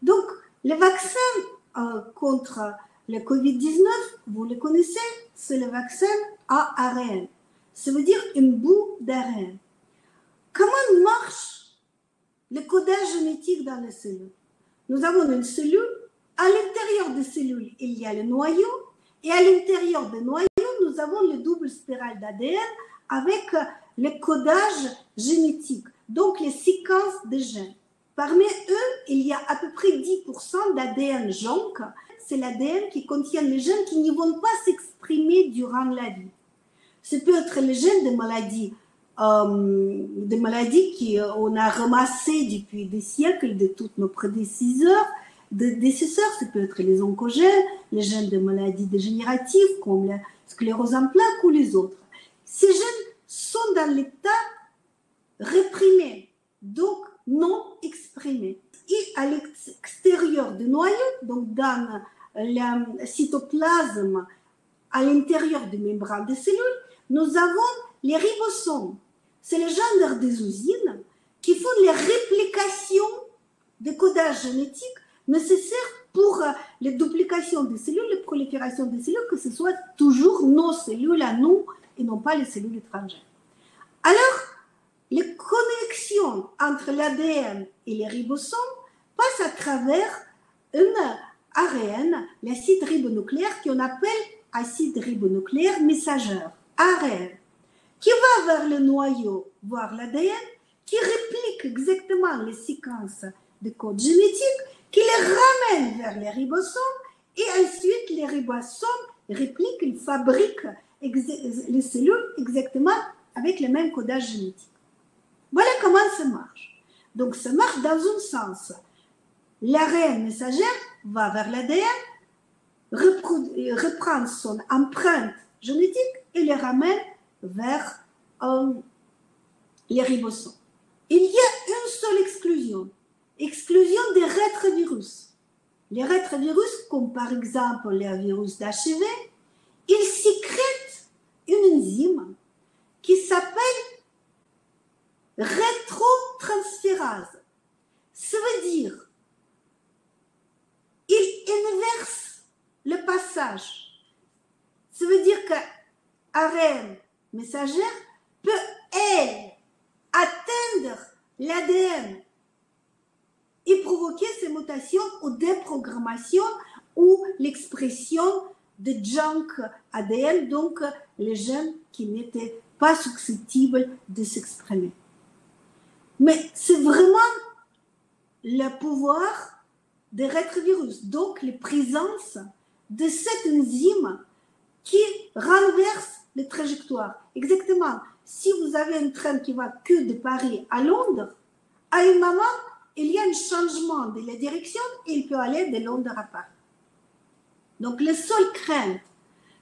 Donc, les vaccins contre le Covid-19, vous le connaissez, c'est le vaccin à ARN. Ça veut dire une boue d'ARN. Comment marche le codage génétique dans les cellules? Nous avons une cellule, à l'intérieur des cellules, il y a le noyau, et à l'intérieur du noyau, nous avons le double spirale d'ADN avec le codage génétique, donc les séquences de gènes. Parmi eux, il y a à peu près 10% d'ADN jonque. C'est l'ADN qui contient les gènes qui ne vont pas s'exprimer durant la vie. Ce peut être les gènes de maladies qu'on a ramassées depuis des siècles de tous nos prédécesseurs. Ça peut être les oncogènes, les gènes de maladies dégénératives comme la sclérose en plaques ou les autres. Ces gènes sont dans l'état réprimé, donc non exprimé. Et à l'extérieur du noyau, donc dans le cytoplasme, à l'intérieur des membranes des cellules, nous avons les ribosomes. C'est le genre des usines qui font les réplications de codage génétique nécessaires pour la duplication des cellules, la prolifération des cellules, que ce soit toujours nos cellules à nous et non pas les cellules étrangères. Alors, les connexions entre l'ADN et les ribosomes passent à travers un ARN, l'acide ribonucléaire qu'on appelle acide ribonucléaire messageur, ARN, qui va vers le noyau, voir l'ADN, qui réplique exactement les séquences de code génétique, qui les ramène vers les ribosomes, et ensuite les ribosomes répliquent, ils fabriquent les cellules exactement avec le même codage génétique. Voilà comment ça marche. Donc ça marche dans un sens. L'ARN messager va vers l'ADN, reprend son empreinte génétique et les ramène vers les ribosomes. Il y a une seule exclusion des rétrovirus. Les rétrovirus, comme par exemple le virus d'HIV, ils sécrètent une enzyme qui s'appelle rétrotransférase. Ça veut dire il inverse le passage. Ça veut dire que ARN messagère peut, elle, atteindre l'ADN et provoquer ces mutations ou déprogrammations ou l'expression de junk ADN, donc les gènes qui n'étaient pas susceptibles de s'exprimer. Mais c'est vraiment le pouvoir des rétrovirus, donc la présence de cette enzyme qui renverse les trajectoires. Exactement, si vous avez un train qui va que de Paris à Londres, à un moment, il y a un changement de la direction et il peut aller de Londres à Paris. Donc, la seule crainte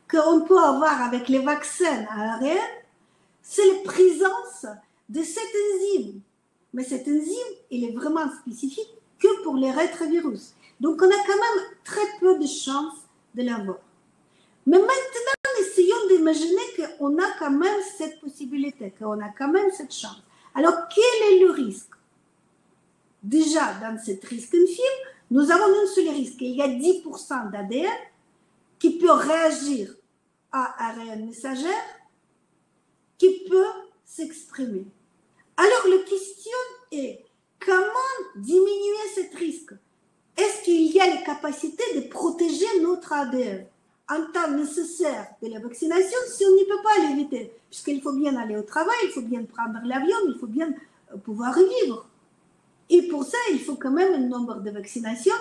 qu'on peut avoir avec les vaccins à ARN, c'est la présence de cette enzyme. Mais cette enzyme, elle est vraiment spécifique que pour les rétrovirus. Donc, on a quand même très peu de chances de l'avoir. Mais maintenant, essayons d'imaginer qu'on a quand même cette possibilité, qu'on a quand même cette chance. Alors, quel est le risque? Déjà, dans ce risque infime, nous avons un seul risque. Il y a 10% d'ADN qui peut réagir à ARN messagère, qui peut s'exprimer. Alors, la question est, comment diminuer ce risque? Est-ce qu'il y a la capacité de protéger notre ADN en temps nécessaire de la vaccination si on ne peut pas l'éviter? Puisqu'il faut bien aller au travail, il faut bien prendre l'avion, il faut bien pouvoir y vivre. Et pour ça, il faut quand même un nombre de vaccinations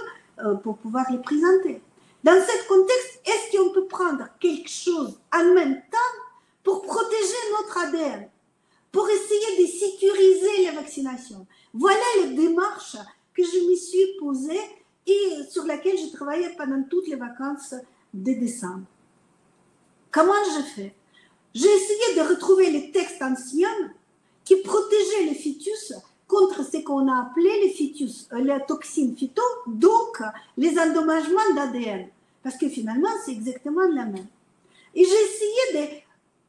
pour pouvoir les présenter. Dans ce contexte, est-ce qu'on peut prendre quelque chose en même temps pour protéger notre ADN, pour essayer de sécuriser les vaccinations? Voilà les démarches que je me suis posée et sur laquelle j'ai travaillé pendant toutes les vacances de décembre. Comment je fais? J'ai essayé de retrouver les textes anciens qui protégeaient les fœtus contre ce qu'on a appelé les fœtus, la toxine phyto, donc les endommagements d'ADN. Parce que finalement, c'est exactement la même. Et j'ai essayé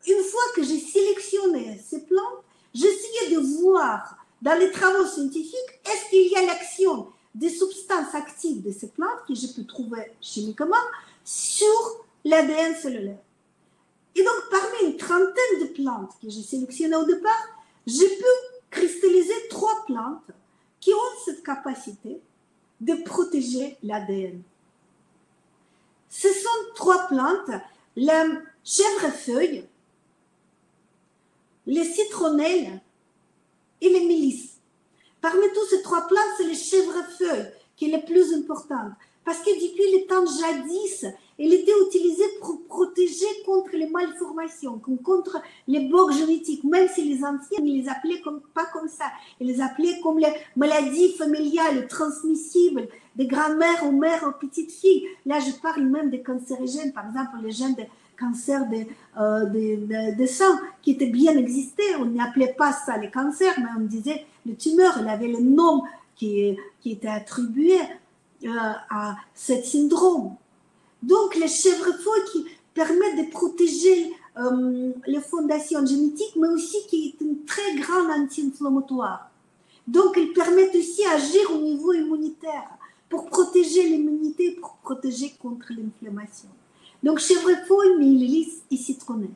une fois que j'ai sélectionné ces plantes, j'ai essayé de voir dans les travaux scientifiques, est-ce qu'il y a l'action des substances actives de ces plantes que je peux trouver chimiquement sur l'ADN cellulaire. Et donc, parmi une trentaine de plantes que j'ai sélectionnées au départ, j'ai pu cristalliser 3 plantes qui ont cette capacité de protéger l'ADN. Ce sont 3 plantes, la chèvrefeuille, les citronnelles et les mélisses. Parmi tous ces 3 plantes, c'est le chèvrefeuille qui est le plus important. Parce que depuis le temps jadis, elle était utilisée pour protéger contre les malformations, contre les bugs génétiques. Même si les anciens ne les appelaient pas comme ça. Ils les appelaient comme les maladies familiales transmissibles des grands-mères aux mères aux petites filles. Là, je parle même des cancérigènes, par exemple, les gènes de cancer de sang qui étaient bien existés. On n'appelait pas ça les cancers, mais on disait les tumeurs. Il avait le nom qui était attribué à ce syndrome. Donc, les chèvrefeuilles qui permettent de protéger les fondations génétiques, mais aussi qui est une très grande anti-inflammatoire. Donc, ils permettent aussi d'agir au niveau immunitaire pour protéger l'immunité, pour protéger contre l'inflammation. Donc, chèvrefeuille, mélis et citronnelle.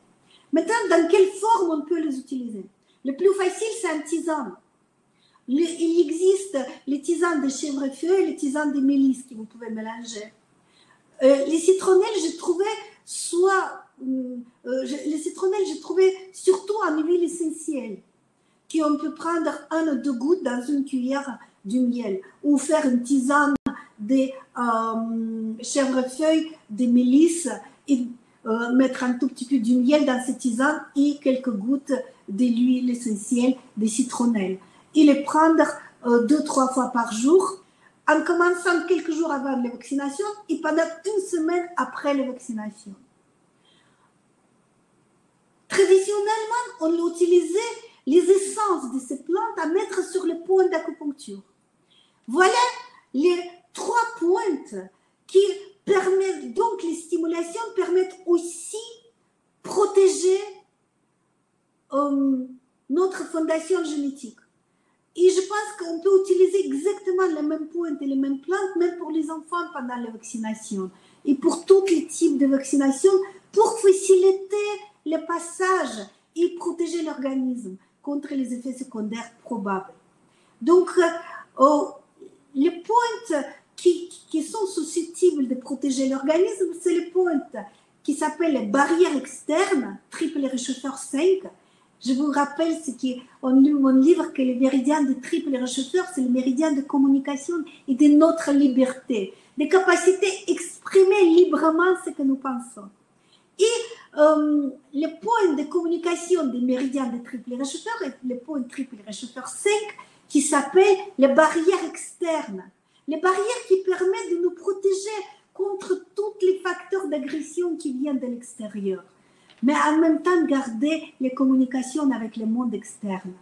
Maintenant, dans quelle forme on peut les utiliser? Le plus facile, c'est en tisane. Il existe les tisanes de chèvrefeuille et les tisanes de mélisse que vous pouvez mélanger. Les citronnelles, j'ai trouvé surtout en huile essentielle, qu'on peut prendre 1 ou 2 gouttes dans une cuillère du miel, ou faire une tisane de chèvrefeuille, de mélisse, et mettre un tout petit peu du miel dans cette tisane et quelques gouttes de l'huile essentielle de citronnelle. Et les prendre 2-3 fois par jour, en commençant quelques jours avant la vaccination et pendant 1 semaine après la vaccination. Traditionnellement, on utilisait les essences de ces plantes à mettre sur les points d'acupuncture. Voilà les 3 pointes qui permettent, donc les stimulations permettent aussi de protéger notre fondation génétique. Et je pense qu'on peut utiliser exactement les mêmes pointes et les mêmes plantes, même pour les enfants pendant la vaccination. Et pour tous les types de vaccination, pour faciliter le passage et protéger l'organisme contre les effets secondaires probables. Donc, les pointes qui sont susceptibles de protéger l'organisme, c'est les pointes qui s'appellent les barrières externes, triple réchauffeur 5. Je vous rappelle ce qui est en mon livre, que le méridien de triple réchauffeur, c'est le méridien de communication et de notre liberté, de capacité d'exprimer librement ce que nous pensons. Et les points de communication des méridiens de triple réchauffeur est le point triple réchauffeur 5 qui s'appelle les barrières externes. Les barrières qui permettent de nous protéger contre tous les facteurs d'agression qui viennent de l'extérieur, mais en même temps garder les communications avec le monde externe.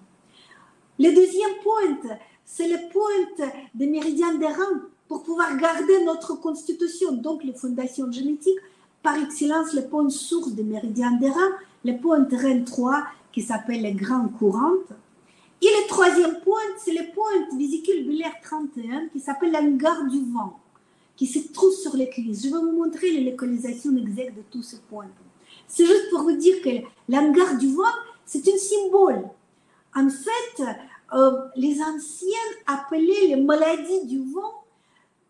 Le deuxième point, c'est le point des méridiens des reins pour pouvoir garder notre constitution, donc les fondations génétiques, par excellence le point source des méridiens des reins, le point rein 3 qui s'appelle les grandes courantes. Et le troisième point, c'est le point vésicule biliaire 31 qui s'appelle l'hangar du vent, qui se trouve sur les cuisses. Je vais vous montrer la localisation exacte de tous ces points. C'est juste pour vous dire que l'hangar du vent, c'est un symbole. En fait, les anciens appelaient les maladies du vent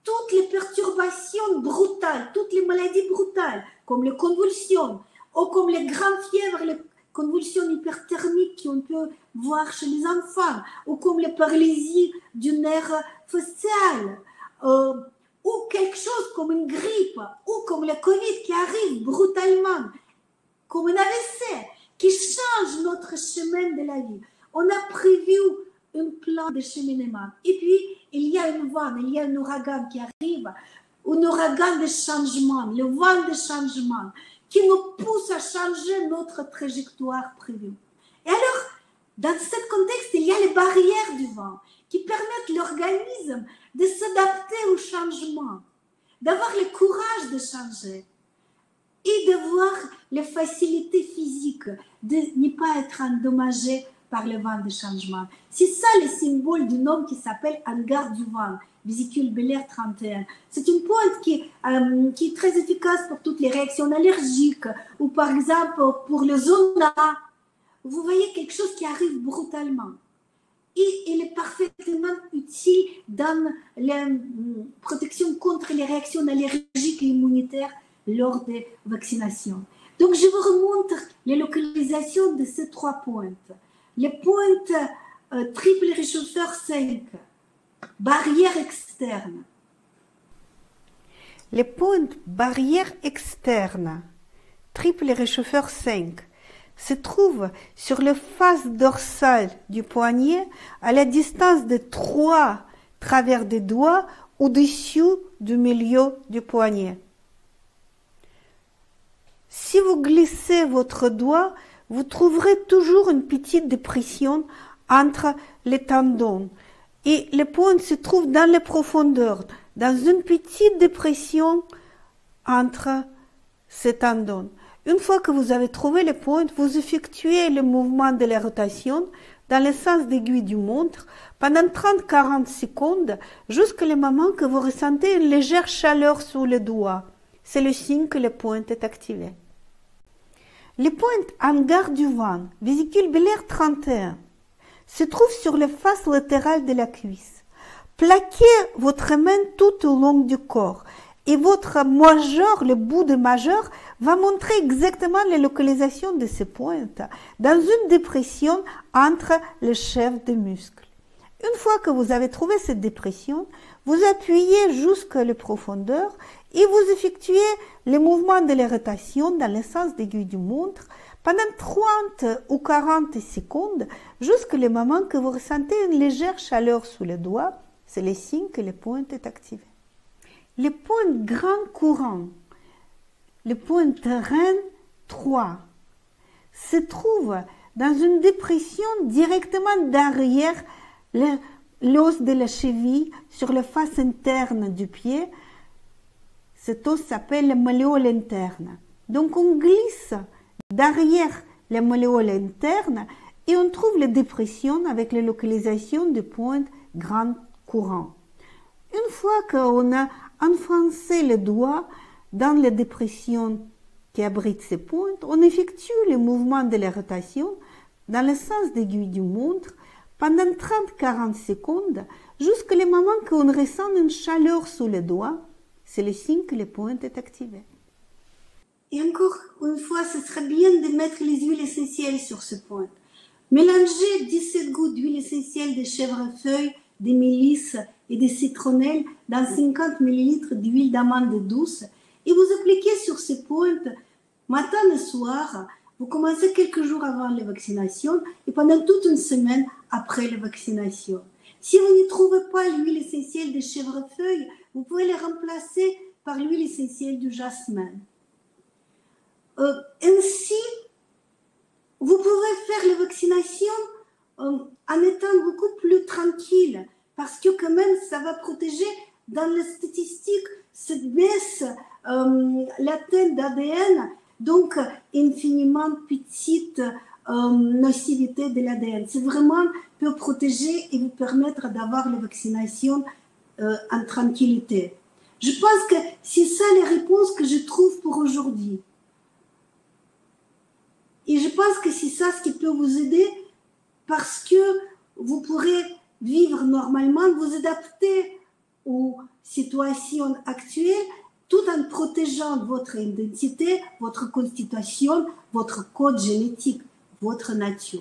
toutes les perturbations brutales, toutes les maladies brutales, comme les convulsions, ou comme les grandes fièvres, les convulsions hyperthermiques qu'on peut voir chez les enfants, ou comme les paralysies du nerf facial, ou quelque chose comme une grippe, ou comme le Covid qui arrive brutalement, comme un AVC, qui change notre chemin de la vie. On a prévu un plan de cheminement. Et puis, il y a une vent, il y a un ouragan qui arrive, un ouragan de changement, le vent de changement, qui nous pousse à changer notre trajectoire prévue. Et alors, dans ce contexte, il y a les barrières du vent qui permettent l'organisme de s'adapter au changement, d'avoir le courage de changer et de voir les facilités physiques, de ne pas être endommagé par le vent de changement. C'est ça le symbole d'un homme qui s'appelle hangar du vent, vésicule biliaire 31. C'est une pointe qui est très efficace pour toutes les réactions allergiques ou par exemple pour le zona. Vous voyez quelque chose qui arrive brutalement. Et il est parfaitement utile dans la protection contre les réactions allergiques et immunitaires lors des vaccinations. Donc, je vous remontre les localisations de ces 3 pointes. Les pointes triple réchauffeur 5, barrière externe. Les pointes barrière externe, triple réchauffeur 5, se trouvent sur la face dorsale du poignet à la distance de 3 travers des doigts au-dessus du milieu du poignet. Si vous glissez votre doigt, vous trouverez toujours une petite dépression entre les tendons et les pointes se trouvent dans les profondeurs, dans une petite dépression entre ces tendons. Une fois que vous avez trouvé les pointes, vous effectuez le mouvement de la rotation dans le sens d'aiguille du montre pendant 30-40 secondes jusqu'à le moment que vous ressentez une légère chaleur sous le doigt. C'est le signe que la pointe est activée. Les pointes en garde du vent, vésicule biliaire 31, se trouvent sur la face latérale de la cuisse. Plaquez votre main tout au long du corps et votre majeur, le bout de majeur, va montrer exactement la localisation de ces pointes dans une dépression entre les chefs de muscles. Une fois que vous avez trouvé cette dépression, vous appuyez jusqu'à la profondeur et vous effectuez les mouvements de la rotation dans le sens d'aiguille du montre pendant 30 ou 40 secondes jusqu'au moment que vous ressentez une légère chaleur sous le doigt. C'est le signe que la pointe est activée. Les pointes grand courant, les pointes reine 3, se trouvent dans une dépression directement derrière l'os de la cheville sur la face interne du pied. Cet os s'appelle le malléole interne. Donc on glisse derrière le malléole interne et on trouve la dépression avec la localisation des pointes grand courant. Une fois qu'on a enfoncé le doigt dans la dépression qui abrite ces pointes, on effectue le mouvement de la rotation dans le sens d'aiguille du montre pendant 30-40 secondes jusqu'au moment qu'on ressent une chaleur sous le doigt. C'est le signe que la pointe est activée. Et encore une fois, ce serait bien de mettre les huiles essentielles sur ce point. Mélangez 17 gouttes d'huile essentielle de chèvrefeuille, de mélisse et de citronnelle dans 50 ml d'huile d'amande douce et vous appliquez sur ces pointes matin et soir. Vous commencez quelques jours avant la vaccination et pendant toute une semaine après la vaccination. Si vous ne trouvez pas l'huile essentielle de chèvrefeuille, vous pouvez les remplacer par l'huile essentielle du jasmin. Ainsi, vous pouvez faire la vaccination en étant beaucoup plus tranquille parce que quand même ça va protéger dans les statistiques cette baisse latente d'ADN, donc infiniment petite nocivité de l'ADN. C'est vraiment peut protéger et vous permettre d'avoir la vaccination en tranquillité. Je pense que c'est ça les réponses que je trouve pour aujourd'hui. Et je pense que c'est ça ce qui peut vous aider parce que vous pourrez vivre normalement, vous adapter aux situations actuelles tout en protégeant votre identité, votre constitution, votre code génétique, votre nature.